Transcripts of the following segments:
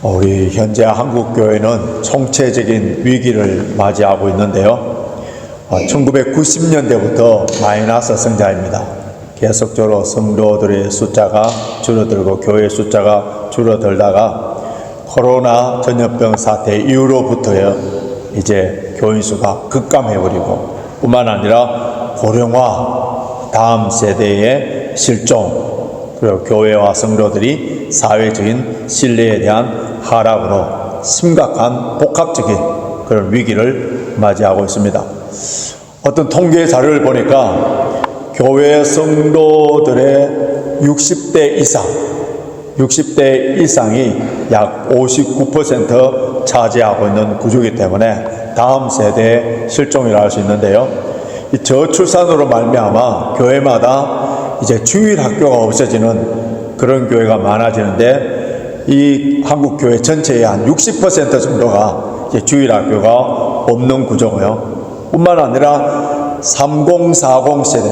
우리 현재 한국교회는 총체적인 위기를 맞이하고 있는데요. 1990년대부터 마이너스 성장입니다. 계속적으로 성도들의 숫자가 줄어들고 교회 숫자가 줄어들다가 코로나 전염병 사태 이후로부터요, 이제 교인 수가 급감해버리고 뿐만 아니라 고령화, 다음 세대의 실종, 그리고 교회와 성도들이 사회적인 신뢰에 대한 하락으로 심각한 복합적인 그런 위기를 맞이하고 있습니다. 어떤 통계 자료를 보니까 교회 성도들의 60대 이상이 약 59% 차지하고 있는 구조이기 때문에 다음 세대의 실종이라 할 수 있는데요. 이 저출산으로 말미암아 교회마다 이제 주일 학교가 없어지는 그런 교회가 많아지는데, 이 한국 교회 전체의 한 60% 정도가 이제 주일 학교가 없는 구조고요. 뿐만 아니라 3040 세대,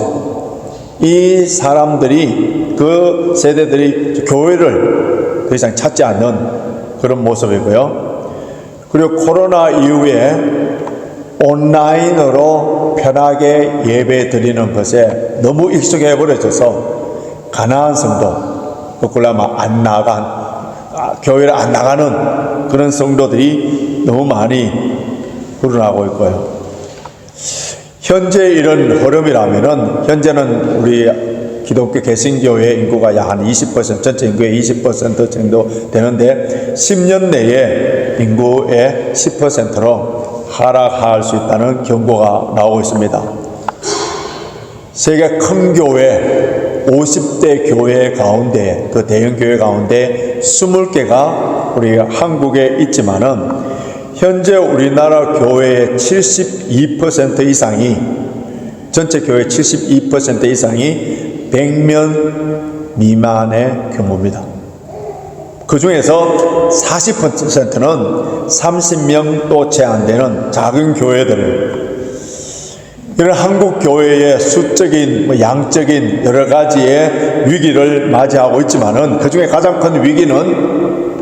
이 사람들이, 그 세대들이 교회를 더 이상 찾지 않는 그런 모습이고요. 그리고 코로나 이후에 온라인으로 편하게 예배 드리는 것에 너무 익숙해 버려져서 가난한 성도, 거꾸로 교회를 안 나가는 그런 성도들이 너무 많이 불어나고 있고요. 현재 이런 흐름이라면은, 현재는 우리 기독교 개신교회 인구가 약 한 20%, 전체 인구의 20% 정도 되는데 10년 내에 인구의 10%로 하락할 수 있다는 경고가 나오고 있습니다. 세계 큰 교회 50대 교회 가운데, 그 대형 교회 가운데 20개가 우리 한국에 있지만은, 현재 우리나라 교회의 72% 이상이, 전체 교회 72% 이상이 100명 미만의 규모입니다. 그 중에서 40%는 30명도 채 안 되는 작은 교회들이에요. 이런 한국 교회의 수적인, 양적인 여러 가지의 위기를 맞이하고 있지만은, 그 중에 가장 큰 위기는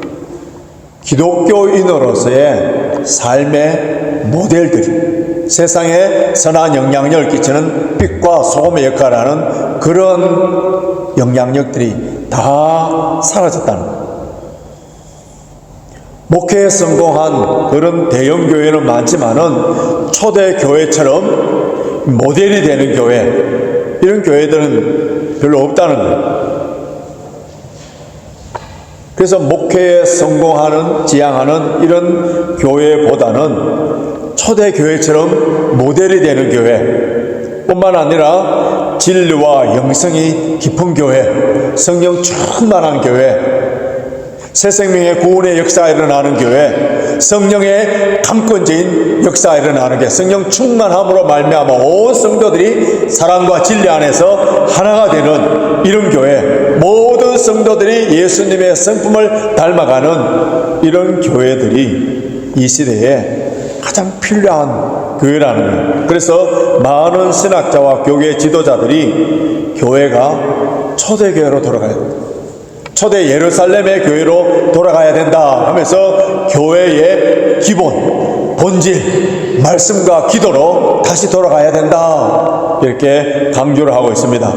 기독교인으로서의 삶의 모델들이, 세상에 선한 영향력을 끼치는 빛과 소금의 역할을 하는 그런 영향력들이 다 사라졌다는 거예요. 목회에 성공한 그런 대형 교회는 많지만은 초대 교회처럼 모델이 되는 교회, 이런 교회들은 별로 없다는 거예요. 그래서 목회에 성공하는, 지향하는 이런 교회보다는 초대 교회처럼 모델이 되는 교회, 뿐만 아니라 진리와 영성이 깊은 교회, 성령 충만한 교회, 새 생명의 구원의 역사가 일어나는 교회, 성령의 감권적인 역사가 일어나는 교회, 성령 충만함으로 말미암아 온 성도들이 사랑과 진리 안에서 하나가 되는 이런 교회, 모든 성도들이 예수님의 성품을 닮아가는 이런 교회들이 이 시대에 가장 필요한 교회라는 거예요. 그래서 많은 신학자와 교계 지도자들이 교회가 초대교회로 돌아가야 된다, 초대 예루살렘의 교회로 돌아가야 된다 하면서 교회의 기본, 본질, 말씀과 기도로 다시 돌아가야 된다, 이렇게 강조를 하고 있습니다.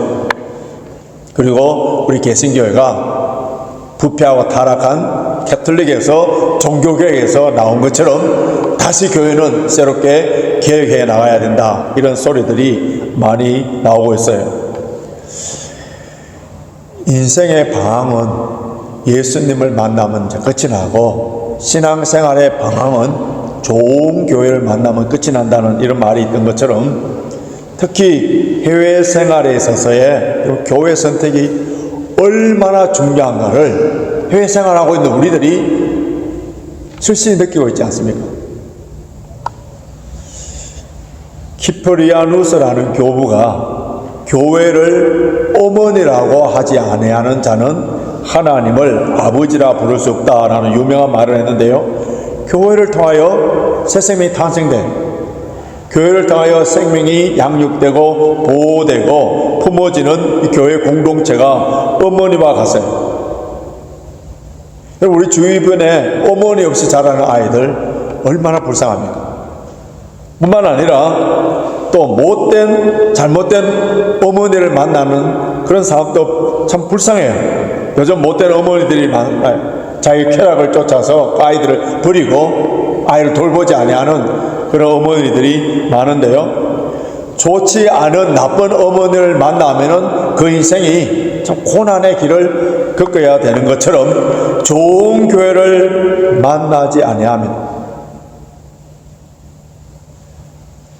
그리고 우리 개신교회가 부패하고 타락한 캐톨릭에서, 종교개혁에서 나온 것처럼 다시 교회는 새롭게 개혁해 나가야 된다, 이런 소리들이 많이 나오고 있어요. 인생의 방황은 예수님을 만나면 끝이 나고, 신앙생활의 방황은 좋은 교회를 만나면 끝이 난다는 이런 말이 있던 것처럼, 특히 해외 생활에 있어서의 교회 선택이 얼마나 중요한가를 해외 생활하고 있는 우리들이 실시 느끼고 있지 않습니까? 키프리아누스라는 교부가 교회를 어머니라고 하지 아니하는 자는 하나님을 아버지라 부를 수 없다라는 유명한 말을 했는데요. 교회를 통하여 새 생명이 탄생된, 교회를 통하여 생명이 양육되고 보호되고 품어지는 이 교회 공동체가 어머니와 같아요. 우리 주위변에 어머니 없이 자라는 아이들 얼마나 불쌍합니까? 뿐만 아니라 또 잘못된 어머니를 만나는 그런 상황도 참 불쌍해요. 요즘 못된 어머니들이 자기 쾌락을 쫓아서 아이들을 버리고 아이를 돌보지 아니하는 그런 어머니들이 많은데요. 좋지 않은 나쁜 어머니를 만나면은 그 인생이 참 고난의 길을 겪어야 되는 것처럼 좋은 교회를 만나지 아니하면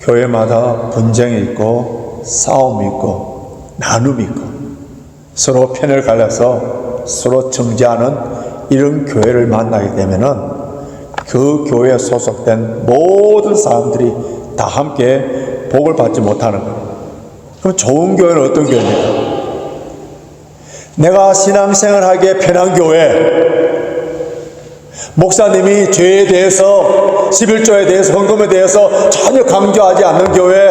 교회마다 분쟁이 있고 싸움이 있고 나눔이 있고 서로 편을 갈라서 서로 정죄하는 이런 교회를 만나게 되면은 그 교회에 소속된 모든 사람들이 다 함께 복을 받지 못하는 거예요. 그럼 좋은 교회는 어떤 교회입니까? 내가 신앙생활 하기에 편한 교회, 목사님이 죄에 대해서 11조에 대해서 헌금에 대해서 전혀 강조하지 않는 교회,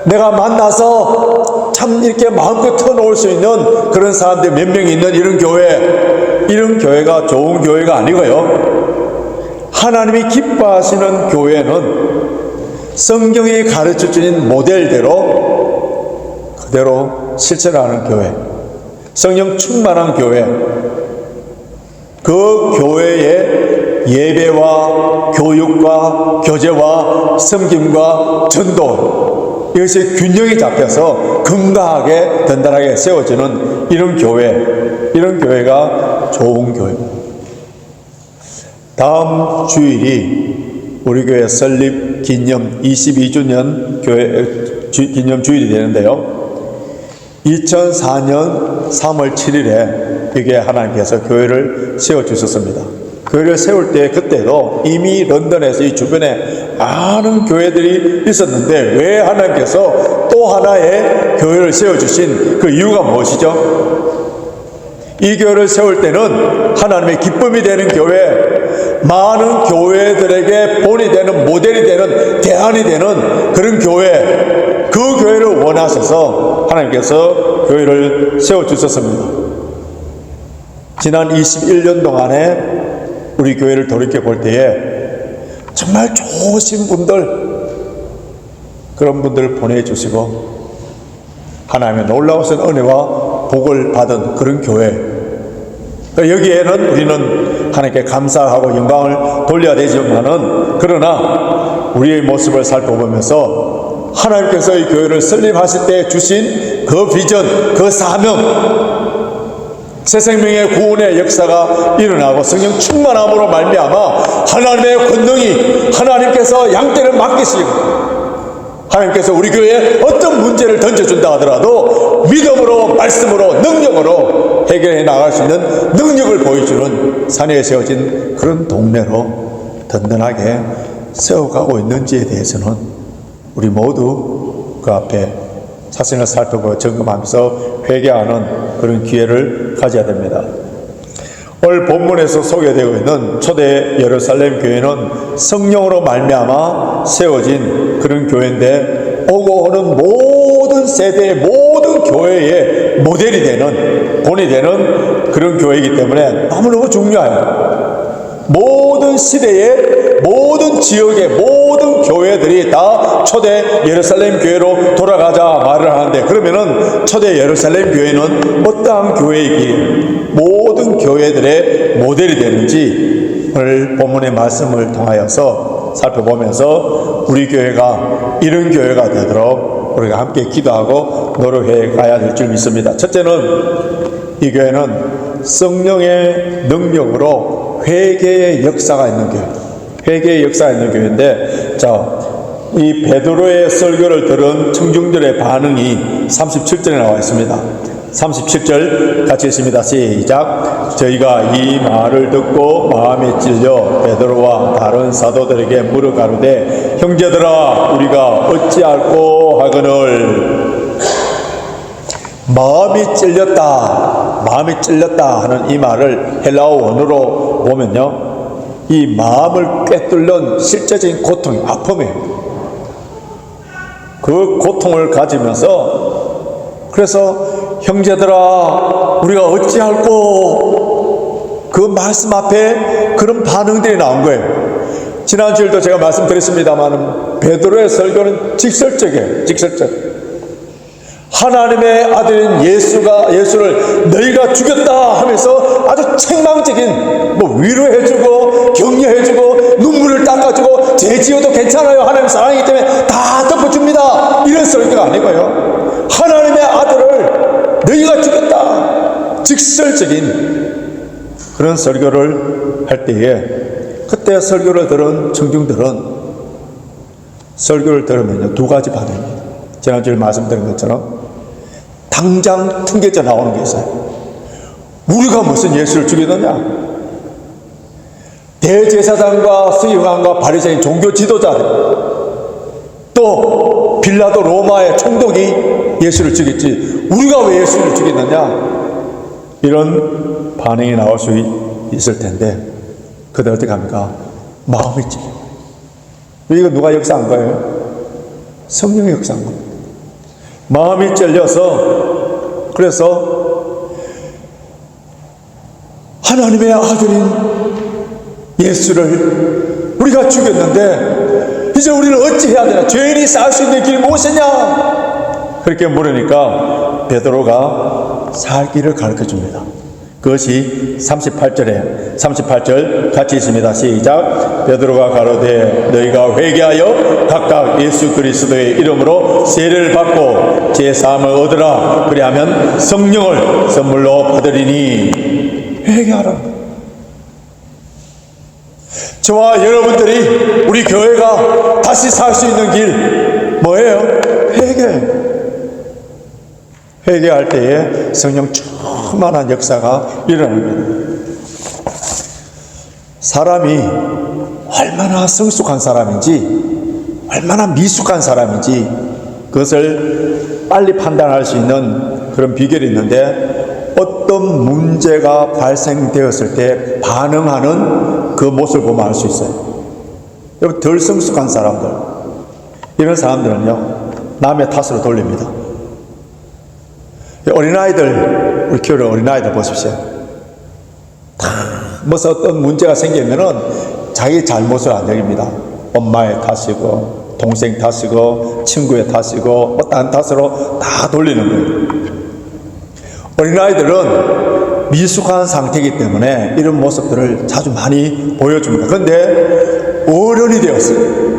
내가 만나서 참 이렇게 마음껏 터놓을 수 있는 그런 사람들 몇 명 있는 이런 교회, 이런 교회가 좋은 교회가 아니고요. 하나님이 기뻐하시는 교회는 성경이 가르쳐 주신 모델대로 그대로 실천하는 교회, 성령 충만한 교회, 그 교회의 예배와 교육과 교제와 섬김과 전도, 이것이 균형이 잡혀서 건강하게 든든하게 세워지는 이런 교회, 이런 교회가 좋은 교회입니다. 다음 주일이 우리 교회 설립 기념 22주년 교회 기념 주일이 되는데요. 2004년 3월 7일에 이게 하나님께서 교회를 세워주셨습니다. 교회를 세울 때 그때도 이미 런던에서 이 주변에 많은 교회들이 있었는데 왜 하나님께서 또 하나의 교회를 세워주신 그 이유가 무엇이죠? 이 교회를 세울 때는 하나님의 기쁨이 되는 교회, 많은 교회들에게 본이 되는 모델이 되는 대안이 되는 그런 교회, 그 교회를 원하셔서 하나님께서 교회를 세워주셨습니다. 지난 21년 동안에 우리 교회를 돌이켜 볼 때에 정말 좋으신 분들, 그런 분들을 보내주시고 하나님의 놀라우신 은혜와 복을 받은 그런 교회, 여기에는 우리는 하나님께 감사하고 영광을 돌려야 되지만은, 그러나 우리의 모습을 살펴보면서 하나님께서 이 교회를 설립하실 때 주신 그 비전, 그 사명, 새 생명의 구원의 역사가 일어나고 성령 충만함으로 말미암아 하나님의 권능이, 하나님께서 양떼를 맡기시고 하나님께서 우리 교회에 어떤 문제를 던져준다 하더라도 믿음으로, 말씀으로, 능력으로 해결해 나갈 수 있는 능력을 보여주는 산에 세워진 그런 동네로 든든하게 세워가고 있는지에 대해서는 우리 모두 그 앞에 자신을 살펴보고 점검하면서 회개하는 그런 기회를 가져야 됩니다. 오늘 본문에서 소개되고 있는 초대 예루살렘 교회는 성령으로 말미암아 세워진 그런 교회인데, 오고 오는 모든 세대의 모든 교회의 모델이 되는, 본이 되는 그런 교회이기 때문에 너무너무 중요해요. 모든 시대의 모든 지역의 모든 교회들이 다 초대 예루살렘 교회로 돌아가자 말을 하는데, 그러면은 초대 예루살렘 교회는 어떠한 교회이기에 모든 교회들의 모델이 되는지 오늘 본문의 말씀을 통하여서 살펴보면서 우리 교회가 이런 교회가 되도록 우리가 함께 기도하고 노력해 가야 될 줄 믿습니다. 첫째는 이 교회는 성령의 능력으로 회개의 역사가 있는 교회, 회개의 역사가 있는 교회인데, 이 베드로의 설교를 들은 청중들의 반응이 37절에 나와 있습니다. 37절 같이 읽습니다. 시작. 저희가 이 말을 듣고 마음에 찔려 베드로와 다른 사도들에게 물어가로되 형제들아 우리가 어찌할꼬 하거늘. 마음이 찔렸다 하는 이 말을 헬라어 원어로 보면요, 이 마음을 꿰뚫는 실제적인 고통이, 아픔이에요. 그 고통을 가지면서 그래서 형제들아 우리가 어찌할꼬, 그 말씀 앞에 그런 반응들이 나온 거예요. 지난주에도 제가 말씀드렸습니다만 베드로의 설교는 직설적이에요. 직설적. 하나님의 아들인 예수를 너희가 죽였다 하면서 아주 책망적인 위로해주고 격려해주고 눈물을 닦아주고 죄 지어도 괜찮아요. 하나님 사랑이기 때문에 다 덮어줍니다. 이런 설교가 아니고요. 하나님의 아들을 너희가 죽였다. 직설적인 그런 설교를 할 때에 그때 설교를 들은 청중들은 설교를 들으면요 2가지 반응입니다. 지난주에 말씀드린 것처럼 당장 튕겨져 나오는 게 있어요. 우리가 무슨 예수를 죽이느냐? 대제사장과 서기관과 바리새인 종교 지도자들, 또 빌라도 로마의 총독이 예수를 죽였지 우리가 왜 예수를 죽이느냐? 이런 반응이 나올 수 있을 텐데 그들 어떻게 합니까? 마음이 찔려. 이거 누가 역사한 거예요? 성령이 역사한 겁니다. 마음이 찔려서 그래서 하나님의 아들인 예수를 우리가 죽였는데 이제 우리는 어찌해야 되나? 죄인이 살 수 있는 길이 무엇이냐? 그렇게 물으니까 베드로가 살 길을 가르쳐 줍니다. 그것이 38절 같이 있습니다. 시작. 베드로가 가로되 너희가 회개하여 각각 예수 그리스도의 이름으로 세례를 받고 제사함을 얻으라. 그리하면 성령을 선물로 받으리니. 회개하라. 저와 여러분들이 우리 교회가 다시 살 수 있는 길 뭐예요? 회개할 때에 성령 충만한 역사가 일어납니다. 사람이 얼마나 성숙한 사람인지 얼마나 미숙한 사람인지 그것을 빨리 판단할 수 있는 그런 비결이 있는데 어떤 문제가 발생되었을 때 반응하는 그 모습을 보면 알 수 있어요. 여러분 덜 성숙한 사람들 이런 사람들은요 남의 탓으로 돌립니다. 어린아이들, 우리 교회 어린아이들 보십시오. 무슨 어떤 문제가 생기면은 자기 잘못을 안 여깁니다. 엄마의 탓이고, 동생 탓이고, 친구의 탓이고, 어떠한 탓으로 다 돌리는 거예요. 어린아이들은 미숙한 상태이기 때문에 이런 모습들을 자주 많이 보여줍니다. 그런데 어른이 되었어요.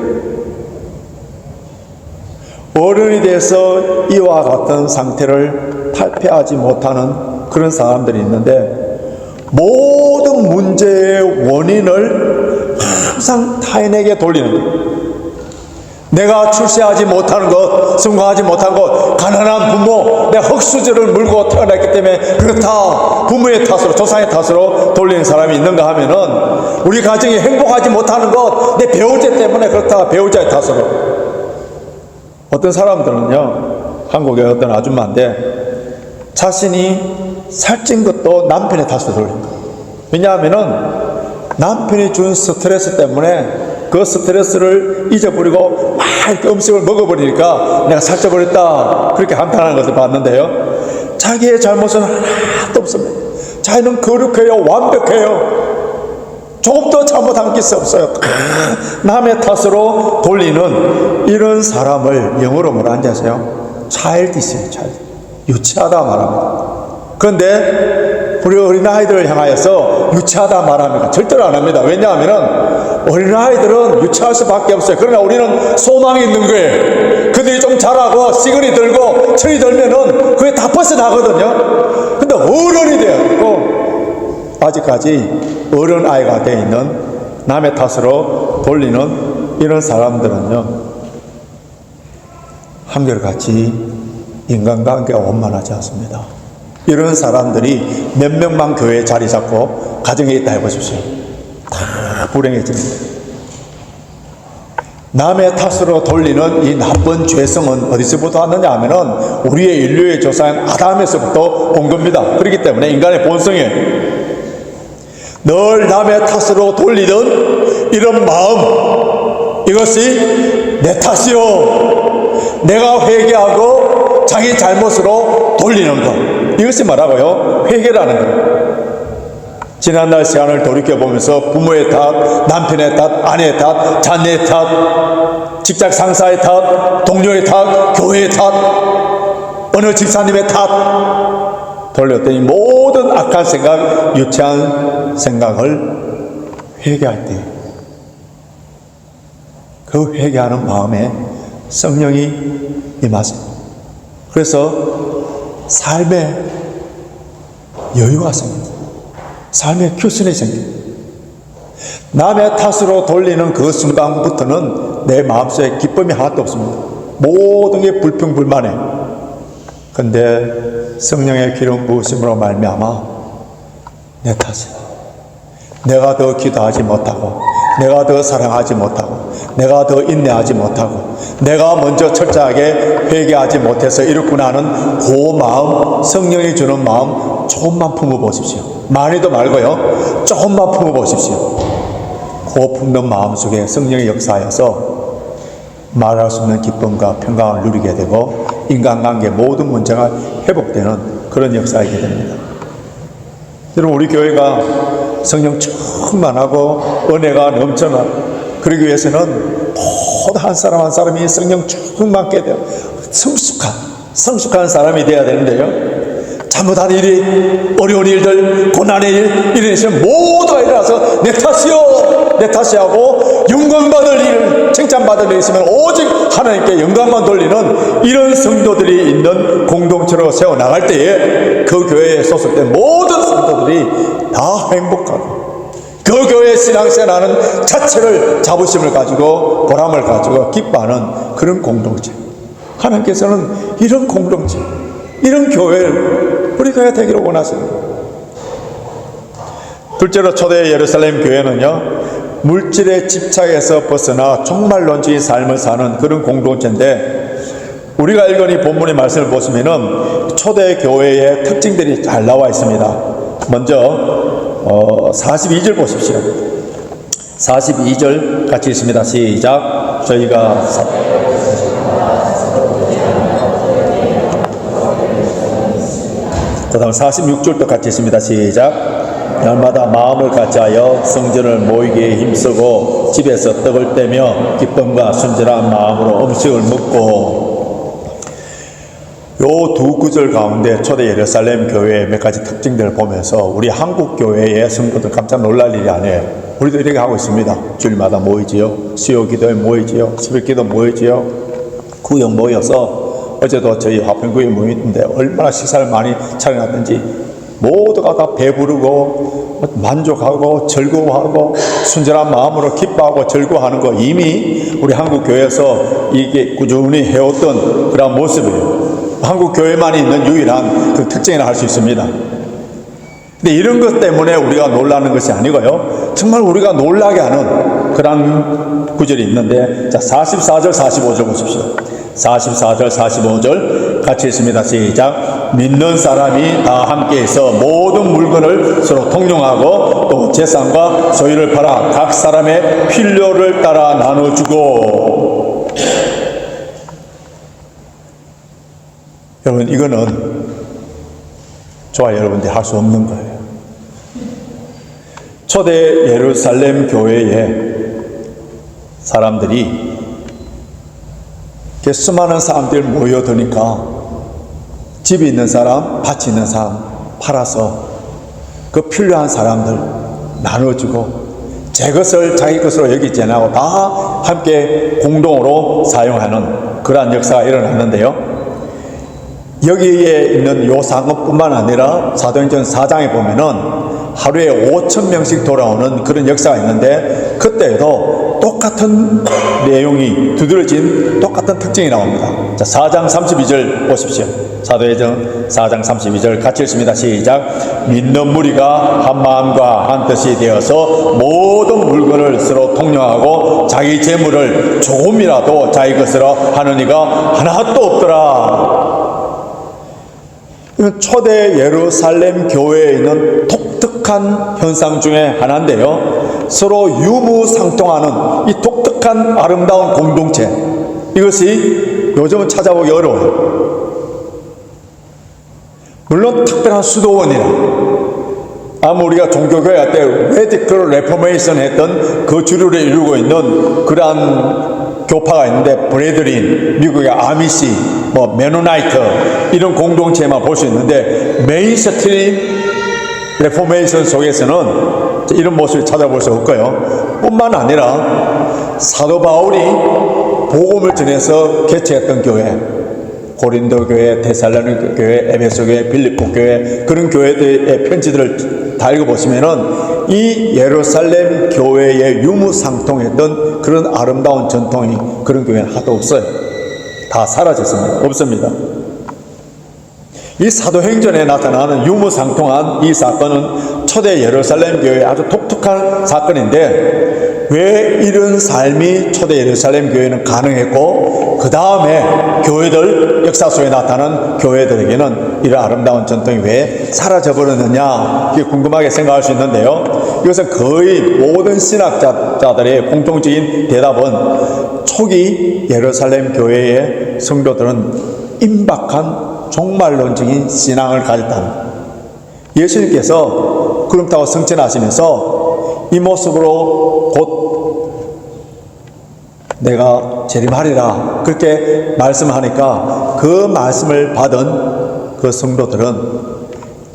어른이 돼서 이와 같은 상태를 탈피하지 못하는 그런 사람들이 있는데 모든 문제의 원인을 항상 타인에게 돌리는 거예요. 내가 출세하지 못하는 것, 성공하지 못한 것, 가난한 부모, 내가 흙수저를 물고 태어났기 때문에 그렇다. 부모의 탓으로, 조상의 탓으로 돌리는 사람이 있는가 하면은 우리 가정이 행복하지 못하는 것, 내 배우자 때문에 그렇다. 배우자의 탓으로. 어떤 사람들은요, 한국의 어떤 아줌마인데 자신이 살찐 것도 남편의 탓으로 돌립니다. 왜냐하면은 남편이 준 스트레스 때문에 그 스트레스를 잊어버리고 막 이렇게 음식을 먹어버리니까 내가 살쪄버렸다 그렇게 한탄하는 것을 봤는데요, 자기의 잘못은 하나도 없습니다. 자기는 거룩해요. 완벽해요. 조금 더 잘못한 게 없어요. 남의 탓으로 돌리는 이런 사람을 영어로 뭐라 하는지 아세요? childis예요. 유치하다 말합니다. 그런데 우리 어린아이들을 향하여서 유치하다 말합니다. 절대로 안 합니다. 왜냐하면 어린아이들은 유치할 수밖에 없어요. 그러나 우리는 소망이 있는 거예요. 그들이 좀 자라고 시간이 들고 철이 들면은 그게 다 벗어나거든요. 근데 어른이 되었고 아직까지 어른 아이가 되어 있는 남의 탓으로 돌리는 이런 사람들은요, 한결같이 인간관계가 원만하지 않습니다. 이런 사람들이 몇 명만 교회에 자리 잡고 가정에 있다 해보십시오. 다 불행해집니다. 남의 탓으로 돌리는 이 나쁜 죄성은 어디서부터 왔느냐 하면은 우리의 인류의 조상 아담에서부터 온 겁니다. 그렇기 때문에 인간의 본성이에요. 늘 남의 탓으로 돌리던 이런 마음, 이것이 내 탓이요, 내가 회개하고 자기 잘못으로 돌리는 것, 이것이 뭐라고요? 회개라는 거예요. 지난날 시간을 돌이켜보면서 부모의 탓, 남편의 탓, 아내의 탓, 자녀의 탓, 직장 상사의 탓, 동료의 탓, 교회의 탓, 어느 집사님의 탓 돌렸더니 모든 악한 생각, 유치한 생각을 회개할 때 그 회개하는 마음에 성령이 임하세요. 그래서 삶의 여유가 생깁니다. 삶의 큐션이 생깁니다. 남의 탓으로 돌리는 그 순간부터는 내 마음속에 기쁨이 하나도 없습니다. 모든 게 불평불만해. 근데 성령의 기름 부으심으로 말미암아 내 탓이다. 내가 더 기도하지 못하고, 내가 더 사랑하지 못하고, 내가 더 인내하지 못하고, 내가 먼저 철저하게 회개하지 못해서 이렇구나 하는 그 마음, 성령이 주는 마음 조금만 품어보십시오. 많이도 말고요, 조금만 품어보십시오. 그 품는 마음 속에 성령의 역사하여서 말할 수 없는 기쁨과 평강을 누리게 되고 인간관계 모든 문제가 회복되는 그런 역사이게 됩니다. 여러분, 우리 교회가 성령 충만하고 은혜가 넘쳐나 그러기 위해서는 모든 한 사람 한 사람이 성령 충만하게 돼요. 성숙한 사람이 되어야 되는데요, 잘못한 일이, 어려운 일들, 고난의 일, 이런 일은 모두가 일어나서 내 탓이요, 내 탓이하고 영광받을 일을, 칭찬받을 일이 있으면 오직 하나님께 영광만 돌리는 이런 성도들이 있는 공동체로 세워나갈 때에 그 교회에 소속된 모든 성도들이 다 행복하고 그 교회의 신앙생활하는 자체를 자부심을 가지고 보람을 가지고 기뻐하는 그런 공동체. 하나님께서는 이런 공동체, 이런 교회를 우리 교회가 되기를 원하세요. 둘째로 초대 예루살렘 교회는요, 물질의 집착에서 벗어나 종말론적인 삶을 사는 그런 공동체인데, 우리가 읽은 이 본문의 말씀을 보시면은 초대 교회의 특징들이 잘 나와 있습니다. 먼저 42절 보십시오. 42절 같이 읽습니다. 시작. 저희가 그 다음 46절도 같이 읽습니다. 시작. 날마다 마음을 같이하여 성전을 모이기에 힘쓰고 집에서 떡을 떼며 기쁨과 순전한 마음으로 음식을 먹고. 요 두 구절 가운데 초대 예루살렘 교회의 몇 가지 특징들을 보면서 우리 한국 교회의 성도들 깜짝 놀랄 일이 아니에요. 우리도 이렇게 하고 있습니다. 주일마다 모이지요, 수요 기도에 모이지요, 새벽 기도 모이지요, 구역 모여서 어제도 저희 화평구에 모였는데 얼마나 식사를 많이 차려놨든지 모두가 다 배부르고 만족하고 즐거워하고 순전한 마음으로 기뻐하고 즐거워하는 거 이미 우리 한국 교회에서 이게 꾸준히 해왔던 그런 모습이에요. 한국 교회만이 있는 유일한 그 특징이라 할 수 있습니다. 근데 이런 것 때문에 우리가 놀라는 것이 아니고요, 정말 우리가 놀라게 하는 그런 구절이 있는데, 자 44절 45절 보십시오. 44절 45절 같이 읽습니다. 시작. 믿는 사람이 다 함께해서 모든 물건을 서로 통용하고 또 재산과 소유를 팔아 각 사람의 필요를 따라 나눠주고. 여러분, 이거는 저와 여러분들이 할 수 없는 거예요. 초대 예루살렘 교회의 사람들이 수많은 사람들이 모여드니까 집이 있는 사람, 밭이 있는 사람 팔아서 그 필요한 사람들 나눠주고 제 것을 자기 것으로 여기지 않고 다 함께 공동으로 사용하는 그러한 역사가 일어났는데요, 여기에 있는 요 상업뿐만 아니라 사도행전 4장에 보면은 하루에 5,000명씩 돌아오는 그런 역사가 있는데, 그때에도 똑같은 내용이 두드러진 똑같은 특징이 나옵니다. 자, 4장 32절 보십시오. 사도행전 4장 32절 같이 읽습니다. 시작. 믿는 무리가 한 마음과 한 뜻이 되어서 모든 물건을 서로 통용하고 자기 재물을 조금이라도 자기 것으로 하는 이가 하나도 없더라. 이건 초대 예루살렘 교회에 있는 독특한 현상 중에 하나인데요, 서로 유무상통하는 이 독특한 아름다운 공동체, 이것이 요즘은 찾아보기 어려워요. 물론 특별한 수도원이나 아마 우리가 종교교회 할 때 레디컬 레포메이션 했던 그 주류를 이루고 있는 그러한 교파가 있는데, 브레드린, 미국의 아미시, 메노나이트 이런 공동체만 볼 수 있는데, 메인스트림 레포메이션 속에서는 이런 모습을 찾아볼 수 없고요. 뿐만 아니라 사도 바울이 복음을 전해서 개최했던 교회, 고린도 교회, 데살로니가 교회, 에베소 교회, 빌립보 교회, 그런 교회들의 편지들을 다 읽어보시면은 이 예루살렘 교회에 유무상통했던 그런 아름다운 전통이, 그런 교회는 하도 없어요. 다 사라졌습니다. 없습니다. 이 사도행전에 나타나는 유무상통한 이 사건은 초대 예루살렘 교회의 아주 독특한 사건인데, 왜 이런 삶이 초대 예루살렘 교회는 가능했고, 그 다음에 교회들, 역사 속에 나타난 교회들에게는 이런 아름다운 전통이 왜 사라져버렸느냐, 이게 궁금하게 생각할 수 있는데요. 이것은 거의 모든 신학자들의 공통적인 대답은, 초기 예루살렘 교회의 성도들은 임박한 종말론적인 신앙을 가졌다. 예수님께서 그렇다고 승천하시면서 이 모습으로 곧 내가 재림하리라 그렇게 말씀하니까, 그 말씀을 받은 그 성도들은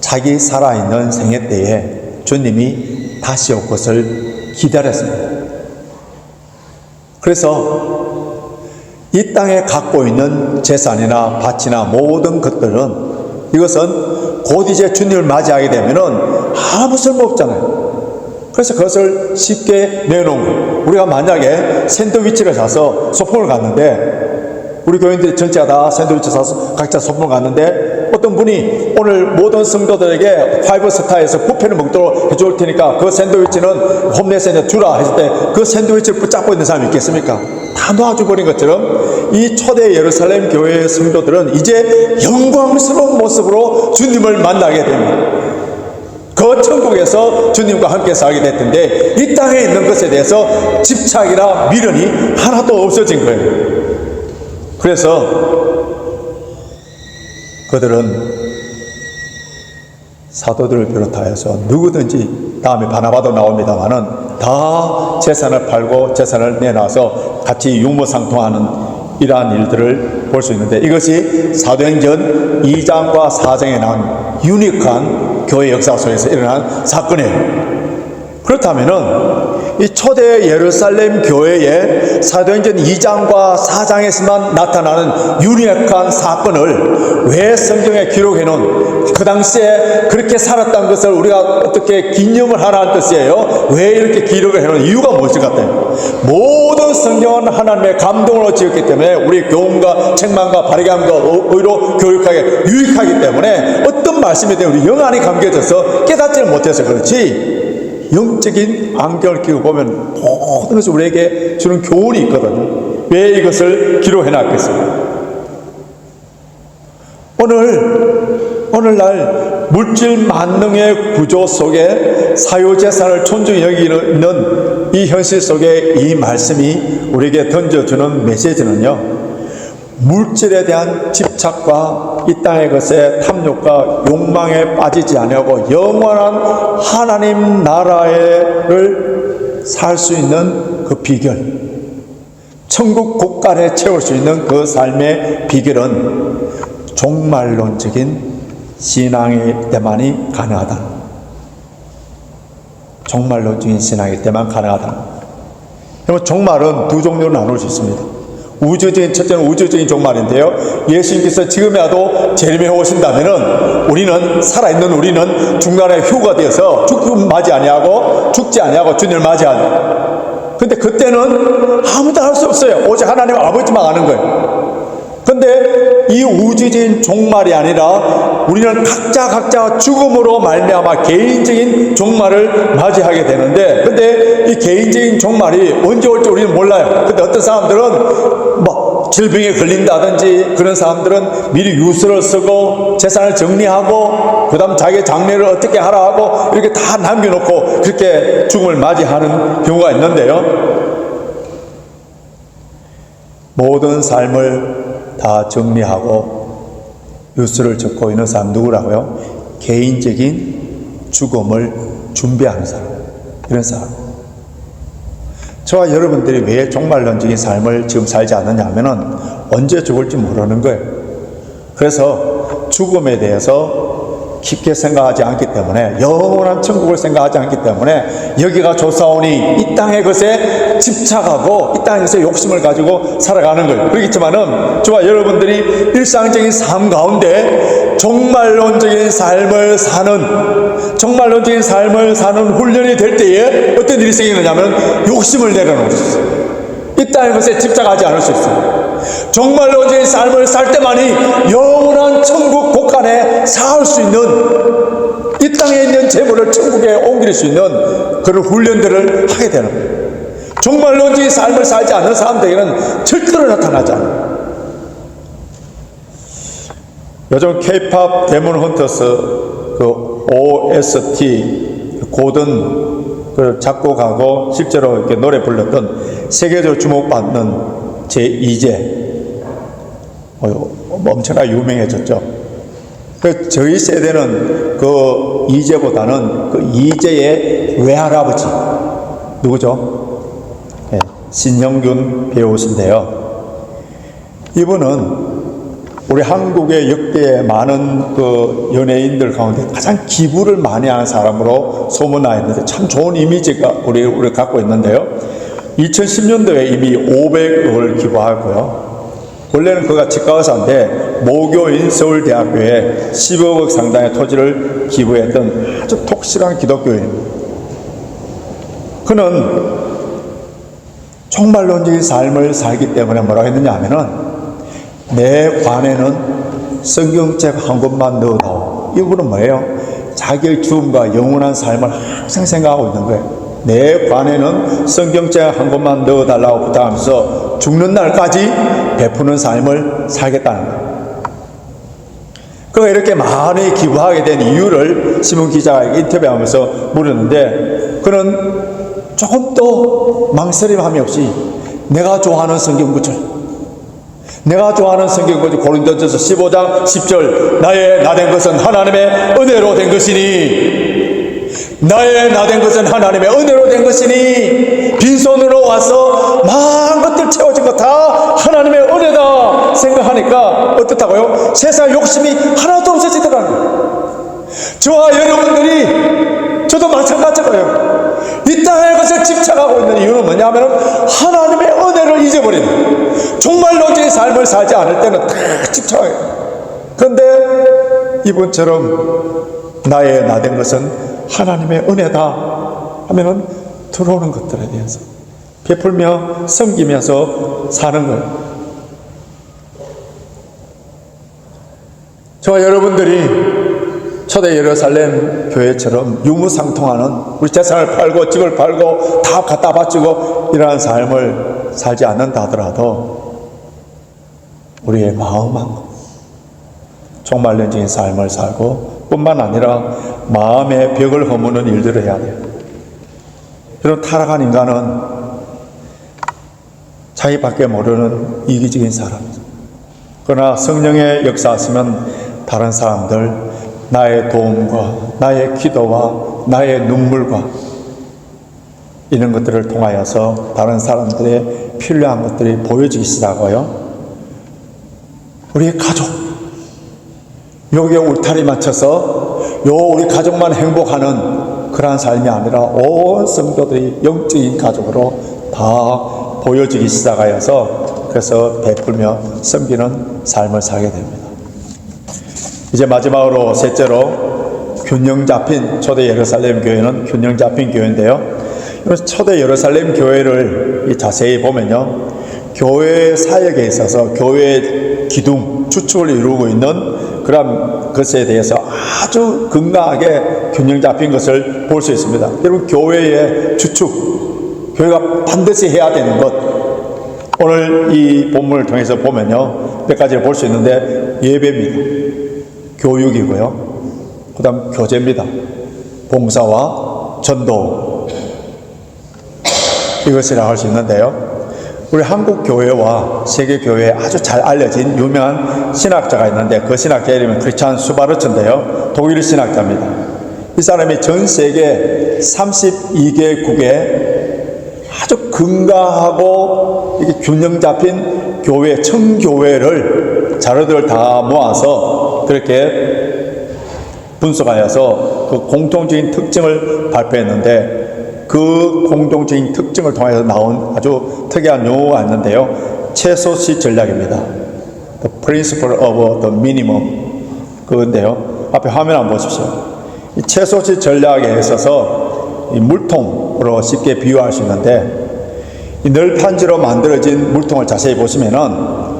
자기 살아있는 생애 때에 주님이 다시 올 것을 기다렸습니다. 그래서 이 땅에 갖고 있는 재산이나 밭이나 모든 것들은, 이것은 곧 이제 주님을 맞이하게 되면은 아무 쓸모없잖아요. 그래서 그것을 쉽게 내놓은 거예요. 우리가 만약에 샌드위치를 사서 소풍을 갔는데, 우리 교인들이 전체가 다 샌드위치 사서 각자 소풍을 갔는데, 어떤 분이 오늘 모든 성도들에게 5스타에서 뷔페를 먹도록 해줄 테니까 그 샌드위치는 홈레스에 주라 했을 때, 그 샌드위치를 붙잡고 있는 사람이 있겠습니까? 다 놓아줘버린 것처럼 이 초대 예루살렘 교회의 성도들은 이제 영광스러운 모습으로 주님을 만나게 됩니다. 그 천국에서 주님과 함께 살게 됐던데, 이 땅에 있는 것에 대해서 집착이나 미련이 하나도 없어진 거예요. 그래서 그들은 사도들을 비롯하여서 누구든지, 다음에 바나바도 나옵니다마는 다 재산을 팔고 재산을 내놔서 같이 유무상통하는 이러한 일들을 볼 수 있는데, 이것이 사도행전 2장과 4장에 나온 유니크한 교회 역사 속에서 일어난 사건이에요. 그렇다면은 이 초대 예루살렘 교회의 사도행전 2장과 4장에서만 나타나는 유니크한 사건을 왜 성경에 기록해 놓은, 그 당시에 그렇게 살았다는 것을 우리가 어떻게 기념을 하라는 뜻이에요. 왜 이렇게 기록을 해 놓은 이유가 무엇일 것 같아요? 모든 성경은 하나님의 감동으로 지었기 때문에, 우리 교훈과 책망과 바르게함과 의로 교육하게 유익하기 때문에, 어떤 말씀에 대해 우리 영안이 감겨져서 깨닫지를 못해서 그렇지, 영적인 안경을 끼고 보면 모든 것이 우리에게 주는 교훈이 있거든요. 왜 이것을 기록해 놨겠습니까? 오늘날 물질 만능의 구조 속에 사유재산을 존중히 여기는 이 현실 속에 이 말씀이 우리에게 던져주는 메시지는요, 물질에 대한 집착과 이 땅의 것에 탐욕과 욕망에 빠지지 아니하고 영원한 하나님 나라를 살 수 있는 그 비결, 천국 곳간에 채울 수 있는 그 삶의 비결은 종말론적인 신앙일 때만이 가능하다. 종말론적인 신앙일 때만 가능하다. 그러면 종말은 두 종류로 나눌 수 있습니다. 우주적인, 첫째는 우주적인 종말인데요, 예수님께서 지금이라도 재림에 오신다면은 우리는, 살아있는 우리는 중간에 휴가 되어서 죽음 맞이 아니하고, 죽지 아니하고 주님을 맞이하는. 근데 그때는 아무도 할 수 없어요. 오직 하나님 아버지만 아는 거예요. 근데 이 우주적인 종말이 아니라 우리는 각자 죽음으로 말미암아 개인적인 종말을 맞이하게 되는데, 근데 이 개인적인 종말이 언제 올지 우리는 몰라요. 근데 어떤 사람들은 질병에 걸린다든지, 그런 사람들은 미리 유서를 쓰고 재산을 정리하고 그 다음 자기 장례를 어떻게 하라 하고 이렇게 다 남겨놓고 그렇게 죽음을 맞이하는 경우가 있는데요, 모든 삶을 다 정리하고 유서를 적고 있는 사람 누구라고요? 개인적인 죽음을 준비하는 사람, 이런 사람. 저와 여러분들이 왜 종말론적인 삶을 지금 살지 않느냐 하면은 언제 죽을지 모르는 거예요. 그래서 죽음에 대해서 깊게 생각하지 않기 때문에, 영원한 천국을 생각하지 않기 때문에 여기가 좋사오니 이 땅의 것에 집착하고 이 땅의 것에 욕심을 가지고 살아가는 거예요. 그렇겠지만은 저와 여러분들이 일상적인 삶 가운데 종말론적인 삶을 사는 훈련이 될 때에 어떤 일이 생기느냐면 욕심을 내려놓을 수 있어요. 이 땅의 것에 집착하지 않을 수 있어요. 종말론적인 삶을 살 때만이 영원한 천국 곳간에 살 수 있는, 이 땅에 있는 재물을 천국에 옮길 수 있는 그런 훈련들을 하게 되는 거예요. 종말론적인 삶을 살지 않는 사람들에게는 절대로 나타나지 않아요. 요즘 K-POP 데몬 헌터스 그 OST 고든 그 작곡하고 실제로 이렇게 노래 불렀던 세계적으로 주목받는 제2제 엄청나게 유명해졌죠. 저희 세대는 그 이제보다는 그 이제의 외할아버지 누구죠? 네, 신형균 배우신데요. 이분은 우리 한국의 역대 많은 그 연예인들 가운데 가장 기부를 많이 하는 사람으로 소문나 있는데 참 좋은 이미지가 우리 갖고 있는데요. 2010년도에 이미 500억을 기부하고요. 원래는 그가 치과의사인데 모교인 서울대학교에 10억 상당의 토지를 기부했던 아주 독실한 기독교인입니다. 그는 종말론적인 삶을 살기 때문에 뭐라고 했느냐 하면은 내 관에는 성경책 한 권만 넣어도, 이분은 뭐예요? 자기의 죽음과 영원한 삶을 항상 생각하고 있는 거예요. 내 관에는 성경책 한 권만 넣어달라고 부탁하면서 죽는 날까지 베푸는 삶을 살겠다는 거예요. 그가 이렇게 많이 기부하게 된 이유를 신문 기자가 인터뷰하면서 물었는데, 그는 조금도 망설임함이 없이 내가 좋아하는 성경구절, 고린도전서 15장 10절, 나의 나된 것은 하나님의 은혜로 된 것이니, 나의 나된 것은 하나님의 은혜로 된 것이니, 빈손으로 와서 많은 것들 채워진 것 다 하나님의 은혜다 생각하니까 어떻다고요? 세상 욕심이 하나도 없어지더라는 거예요. 저와 여러분들이, 저도 마찬가지예요. 이 땅의 것에 집착하고 있는 이유는 뭐냐면 하나님의 은혜를 잊어버리는 거예요. 종말론적인 삶을 살지 않을 때는 다 집착해요. 그런데 이분처럼 나의 나된 것은 하나님의 은혜다 하면은 들어오는 것들에 대해서 베풀며 섬기면서 사는 거예요. 저와 여러분들이 초대 예루살렘 교회처럼 유무상통하는, 우리 재산을 팔고 집을 팔고 다 갖다 바치고 이러한 삶을 살지 않는다 하더라도 우리의 마음만 종말론적인 삶을 살고 뿐만 아니라 마음의 벽을 허무는 일들을 해야 돼요. 이런 타락한 인간은 자기밖에 모르는 이기적인 사람이죠. 그러나 성령의 역사하시면 다른 사람들, 나의 도움과 나의 기도와 나의 눈물과 이런 것들을 통하여서 다른 사람들의 필요한 것들이 보여지기 시작하고요. 우리의 가족, 여기에 울타리 맞춰서 우리 가족만 행복하는 그러한 삶이 아니라 온 성도들이 영적인 가족으로 다 보여지기 시작하여서, 그래서 베풀며 섬기는 삶을 살게 됩니다. 이제 마지막으로 셋째로 균형 잡힌 초대 예루살렘 교회는 균형 잡힌 교회인데요. 초대 예루살렘 교회를 자세히 보면요, 교회 사역에 있어서 교회의 기둥, 주축을 이루고 있는 그런 것에 대해서 아주 건강하게 균형 잡힌 것을 볼 수 있습니다. 여러분, 교회의 주축, 교회가 반드시 해야 되는 것, 오늘 이 본문을 통해서 보면요, 몇 가지를 볼 수 있는데, 예배입니다. 교육이고요. 그 다음 교제입니다. 봉사와 전도, 이것이라 할 수 있는데요. 우리 한국 교회와 세계 교회에 아주 잘 알려진 유명한 신학자가 있는데, 그 신학자 이름은 크리스찬 수바르츠인데요. 독일 신학자입니다. 이 사람이 전 세계 32개국에 아주 건강하고 이게 균형 잡힌 교회, 청교회를 자료들을 다 모아서 그렇게 분석하여서 그 공통적인 특징을 발표했는데, 그 공통적인 특징을 통해서 나온 아주 특이한 용어가 있는데요. 최소치 전략입니다. The principle of the minimum. 그건데요. 앞에 화면 한번 보십시오. 이 최소치 전략에 있어서 이 물통으로 쉽게 비유할 수 있는데, 이 널판지로 만들어진 물통을 자세히 보시면은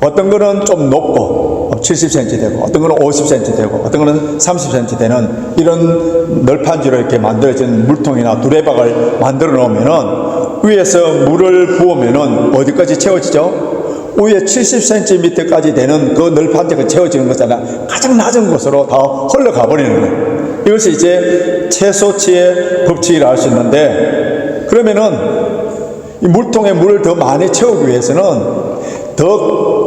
어떤 거는 좀 높고 70cm 되고, 어떤 거는 50cm 되고, 어떤 거는 30cm 되는 이런 널판지로 이렇게 만들어진 물통이나 두레박을 만들어 놓으면은 위에서 물을 부으면은 어디까지 채워지죠? 위에 70cm까지 되는 그 널판지가 채워지는 거잖아요. 가장 낮은 곳으로 다 흘러가 버리는 거예요. 이것이 이제 최소치의 법칙이라 할 수 있는데, 그러면은 이 물통에 물을 더 많이 채우기 위해서는 더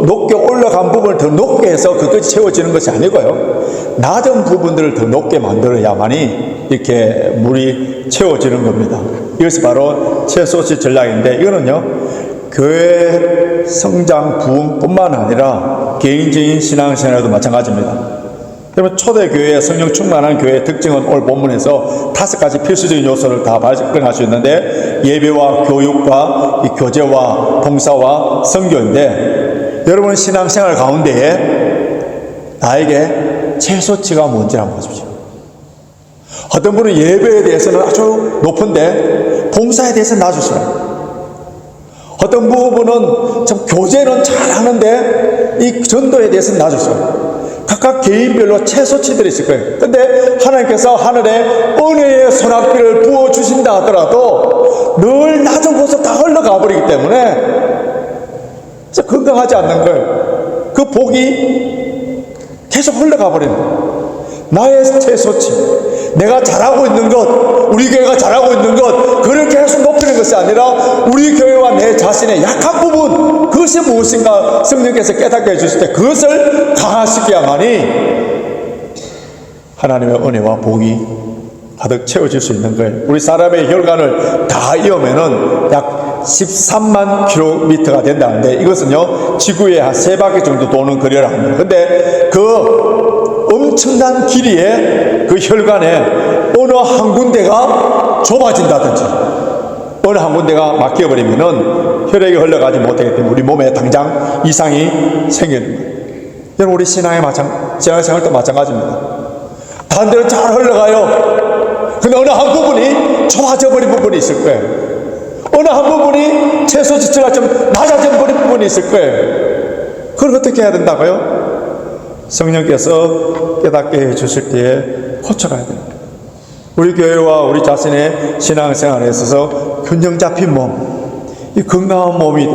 높게 올라간 부분을 더 높게 해서 그것이 채워지는 것이 아니고요. 낮은 부분들을 더 높게 만들어야만이 이렇게 물이 채워지는 겁니다. 이것이 바로 최소치 전략인데, 이거는요, 교회 성장 부흥뿐만 아니라 개인적인 신앙생활에도 마찬가지입니다. 그러면 초대교회, 성령 충만한 교회의 특징은 오늘 본문에서 5가지 필수적인 요소를 다 발견할 수 있는데, 예배와 교육과 이 교제와 봉사와 선교인데, 여러분 신앙생활 가운데에 나에게 최소치가 뭔지 한번 보십시오. 어떤 분은 예배에 대해서는 아주 높은데 봉사에 대해서는 낮으시죠. 어떤 부분은 참 교제는 잘하는데 이 전도에 대해서는 낮으시죠. 각각 개인별로 최소치들이 있을 거예요. 근데 하나님께서 하늘에 은혜의 소낙비를 부어주신다 하더라도 늘 낮은 곳으로 다 흘러가 버리기 때문에 진짜 건강하지 않는 거예요. 그 복이 계속 흘러가 버리는 거예요. 나의 최소치, 내가 잘하고 있는 것, 우리 교회가 잘하고 있는 것, 그를 계속 높이는 것이 아니라 우리 교회와 내 자신의 약한 부분, 그것이 무엇인가 성령께서 깨닫게 해주실 때 그것을 강화시켜야만이 하나님의 은혜와 복이 가득 채워질 수 있는 거예요. 우리 사람의 혈관을 다 이으면은 약 13만 킬로미터가 된다는데, 이것은요 지구에 한 3바퀴 정도 도는 거리를 합니다. 근데 그 엄청난 길이에 그 혈관에 어느 한 군데가 좁아진다든지 어느 한 군데가 막혀버리면은 혈액이 흘러가지 못하기 때문에 우리 몸에 당장 이상이 생기는 거예요. 여러분 우리 신앙생활도 마찬가지입니다. 다른 데는 잘 흘러가요. 근데 어느 한 부분이 좁아져 버린 부분이 있을 거예요. 어느 한 부분이 최소치가 좀 낮아져 버린 부분이 있을 거예요. 그걸 어떻게 해야 된다고요? 성령께서 깨닫게 해주실 때에 고쳐가야 됩니다. 우리 교회와 우리 자신의 신앙생활에 있어서 균형 잡힌 몸, 이 건강한 몸이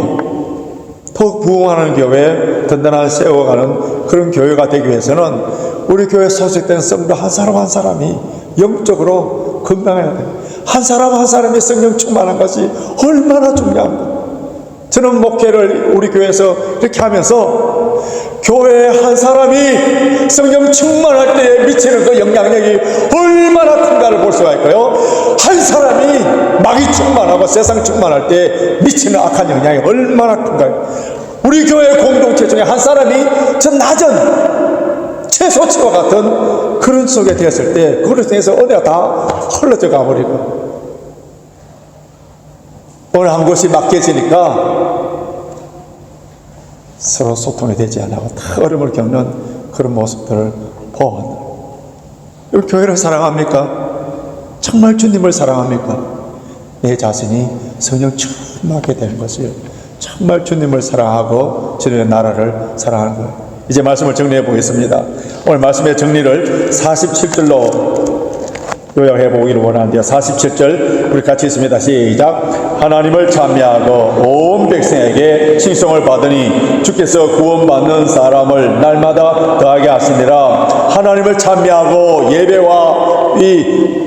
더욱 부흥하는 교회, 든든한 세워가는 그런 교회가 되기 위해서는 우리 교회 소속된 성도 한 사람 한 사람이 영적으로 건강해야 돼요. 한 사람 한 사람의 성령 충만한 것이 얼마나 중요합니다. 저는 목회를 우리 교회에서 이렇게 하면서 교회 한 사람이 성령 충만할 때에 미치는 그 영향력이 얼마나 큰가를 볼 수가 있고요. 한 사람이 마귀 충만하고 세상 충만할 때 미치는 악한 영향이 얼마나 큰가요. 우리 교회 공동체 중에 한 사람이 저 낮은 최소치와 같은 그런 속에 되었을 때 그것을 통해서 은혜가 다 흘러져 가버리고 어느 한 곳이 막혀지니까 서로 소통이 되지 않고 다 어려움을 겪는 그런 모습들을 보아왔다. 우리 교회를 사랑합니까? 정말 주님을 사랑합니까? 내 자신이 성령 충만하게 되는 것이요. 정말 주님을 사랑하고 주님의 나라를 사랑하는 거예요. 이제 말씀을 정리해 보겠습니다. 오늘 말씀의 정리를 47절로 요약해 보기를 원하는데요. 47절 우리 같이 있습니다. 시작. 하나님을 찬미하고 온 백성에게 칭송을 받으니 주께서 구원받는 사람을 날마다 더하게 하시니라. 하나님을 찬미하고 예배와 이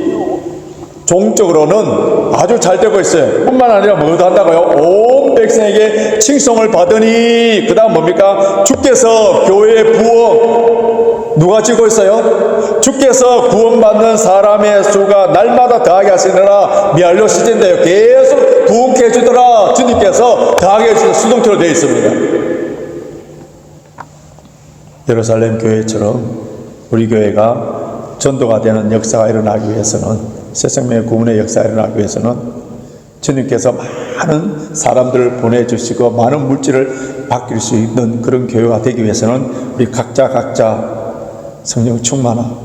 종적으로는 아주 잘 되고 있어요. 뿐만 아니라 뭐도 한다고요? 온 백성에게 칭송을 받으니 그 다음 뭡니까? 주께서 교회의 부흥 누가 지고 있어요? 주께서 구원받는 사람의 수가 날마다 더하게 하시느라 미알로 시즌인데요. 계속 부흥케 해주더라. 주님께서 더하게 해주는 수동태로 되어 있습니다. 예루살렘 교회처럼 우리 교회가 전도가 되는 역사가 일어나기 위해서는, 새 생명의 구원의 역사가 일어나기 위해서는 주님께서 많은 사람들을 보내주시고 많은 물질을 바뀔 수 있는 그런 교회가 되기 위해서는 우리 각자 성령 충만함,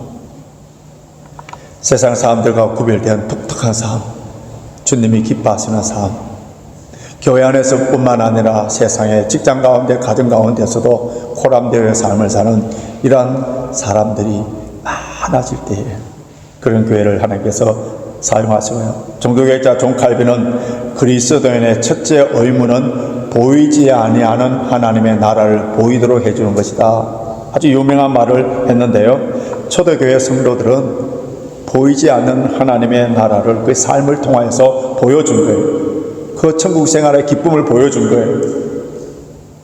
세상 사람들과 구별된 독특한 삶, 주님이 기뻐하시는 삶, 교회 안에서 뿐만 아니라 세상의 직장 가운데, 가정 가운데서도 코람되어의 삶을 사는 이러한 사람들이 많아질 때에 그런 교회를 하나님께서 사용하시고요. 종교개혁자 존 칼빈은 그리스도인의 첫째 의무는 보이지 아니하는 하나님의 나라를 보이도록 해주는 것이다. 아주 유명한 말을 했는데요. 초대교회 성도들은 보이지 않는 하나님의 나라를 그 삶을 통해서 보여준 거예요. 그 천국 생활의 기쁨을 보여준 거예요.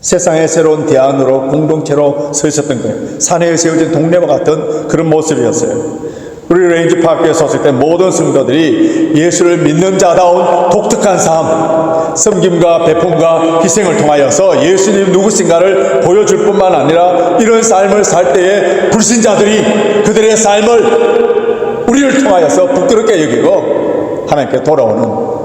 세상의 새로운 대안으로 공동체로 서 있었던 거예요. 산에 세워진 동네와 같은 그런 모습이었어요. 우리 레인지파크에 섰을 때 모든 성도들이 예수를 믿는 자다운 독특한 삶, 섬김과 배품과 희생을 통하여서 예수님 누구신가를 보여줄 뿐만 아니라 이런 삶을 살 때에 불신자들이 그들의 삶을 우리를 통하여서 부끄럽게 여기고 하나님께 돌아오는,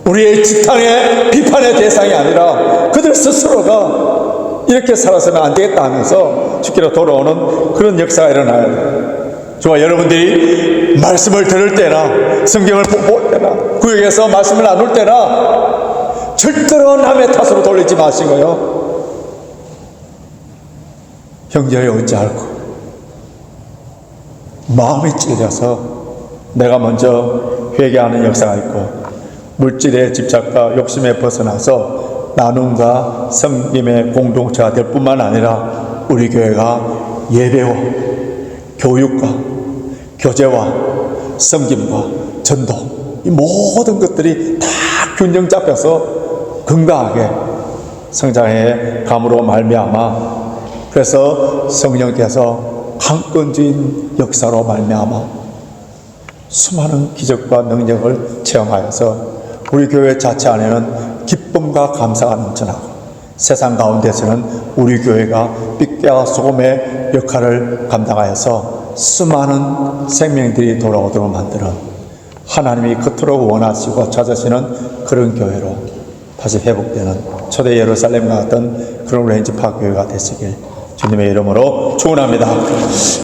우리의 지탄의 비판의 대상이 아니라 그들 스스로가 이렇게 살아서는 안 되겠다 하면서 주께로 돌아오는 그런 역사가 일어나야 돼요. 저와 여러분들이 말씀을 들을 때나 성경을 볼 때나 구역에서 말씀을 나눌 때나 절대로 남의 탓으로 돌리지 마시고요. 형제를 어찌할꼬 마음이 찔려서 내가 먼저 회개하는 역사가 있고, 물질의 집착과 욕심에 벗어나서 나눔과 섬김의 공동체가 될 뿐만 아니라 우리 교회가 예배와 교육과 교제와 섬김과 전도, 이 모든 것들이 다 균형 잡혀서 건강하게 성장해 감으로 말미암아, 그래서 성령께서 강건진 역사로 말미암아 수많은 기적과 능력을 체험하여서 우리 교회 자체 안에는 기쁨과 감사가 넘쳐나고, 세상 가운데서는 우리 교회가 빛과 소금의 역할을 감당하여서 수많은 생명들이 돌아오도록 만드는, 하나님이 그토록 원하시고 찾으시는 그런 교회로 다시 회복되는 초대 예루살렘과 같은 그런 레인지파크 교회가 되시길 주님의 이름으로 축원합니다.